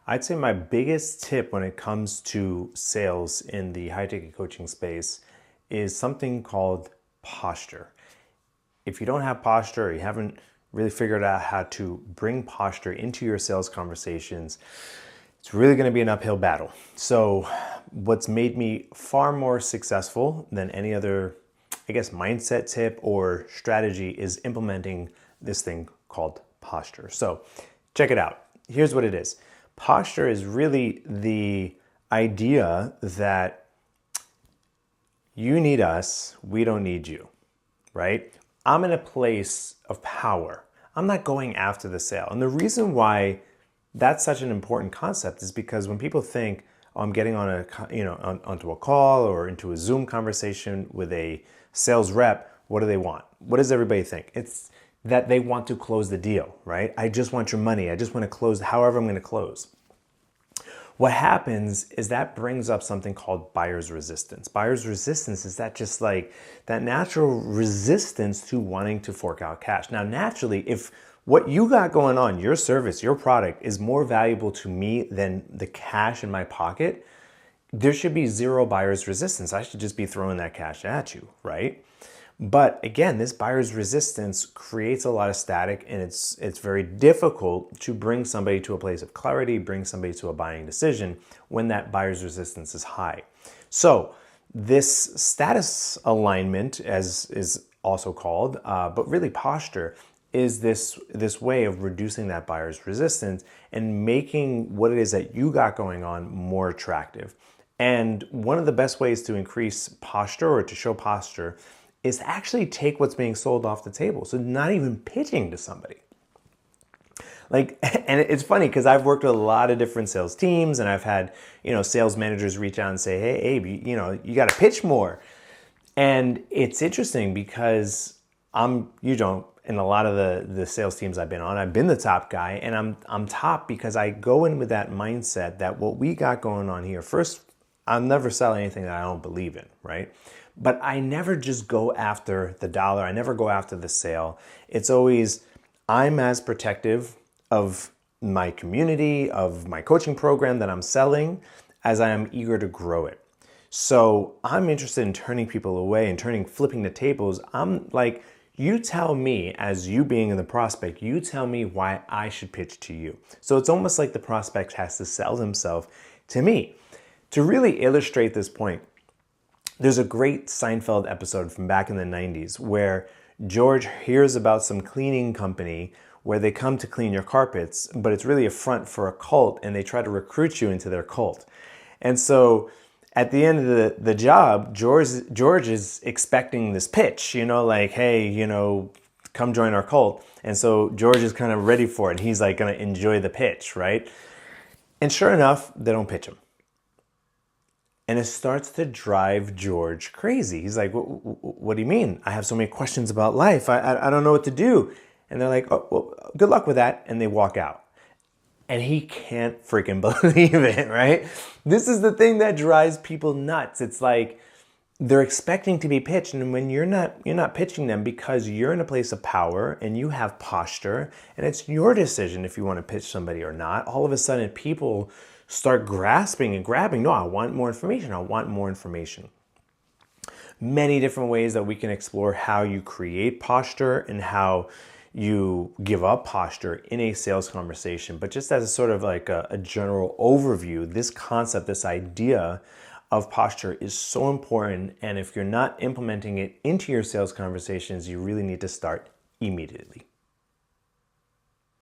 I'd say my biggest tip when it comes to sales in the high ticket coaching space is something called posture. If you don't have posture, or you haven't really figured out how to bring posture into your sales conversations, it's really going to be an uphill battle. So, what's made me far more successful than any other, mindset tip or strategy is implementing this thing called posture. So, check it out. Here's what it is. Posture is really the idea that you need us, we don't need you, right? I'm in a place of power. I'm not going after the sale. And the reason why that's such an important concept is because when people think, oh, I'm getting onto a call or into a Zoom conversation with a sales rep, what do they want? What does everybody think? It's that they want to close the deal, right? I just want your money. I just want to close however I'm going to close. What happens is that brings up something called buyer's resistance. Buyer's resistance is that just like that natural resistance to wanting to fork out cash. Now, naturally, if what you got going on, your service, your product is more valuable to me than the cash in my pocket, there should be zero buyer's resistance. I should just be throwing that cash at you, right? But again, this buyer's resistance creates a lot of static, and it's very difficult to bring somebody to a place of clarity, bring somebody to a buying decision when that buyer's resistance is high. So this status alignment, as is also called, but really posture, is this way of reducing that buyer's resistance and making what it is that you got going on more attractive. And one of the best ways to increase posture or to show posture is to actually take what's being sold off the table. So not even pitching to somebody. And it's funny because I've worked with a lot of different sales teams, and I've had, sales managers reach out and say, hey, Abe, you got to pitch more. And it's interesting because in a lot of the sales teams I've been on, I've been the top guy, and I'm top because I go in with that mindset that what we got going on here, first, I'll never sell anything that I don't believe in, right? But I never just go after the dollar. I never go after the sale. It's always, I'm as protective of my community, of my coaching program that I'm selling, as I am eager to grow it. So I'm interested in turning people away and flipping the tables. I'm like, you tell me, as you being in the prospect, you tell me why I should pitch to you. So it's almost like the prospect has to sell himself to me. To really illustrate this point, there's a great Seinfeld episode from back in the 90s where George hears about some cleaning company where they come to clean your carpets, but it's really a front for a cult, and they try to recruit you into their cult. And so at the end of the job, George is expecting this pitch, like, hey, come join our cult. And so George is kind of ready for it. He's like going to enjoy the pitch, right? And sure enough, they don't pitch him. And it starts to drive George crazy. He's like, what do you mean? I have so many questions about life. I don't know what to do. And they're like, oh, well, good luck with that. And they walk out. And he can't freaking believe it, right? This is the thing that drives people nuts. It's like they're expecting to be pitched. And when you're not pitching them because you're in a place of power and you have posture and it's your decision if you want to pitch somebody or not, all of a sudden people start grasping and grabbing. No, I want more information. I want more information. Many different ways that we can explore how you create posture and how you give up posture in a sales conversation. But just as a sort of like a general overview, this concept, this idea of posture is so important. And if you're not implementing it into your sales conversations, you really need to start immediately.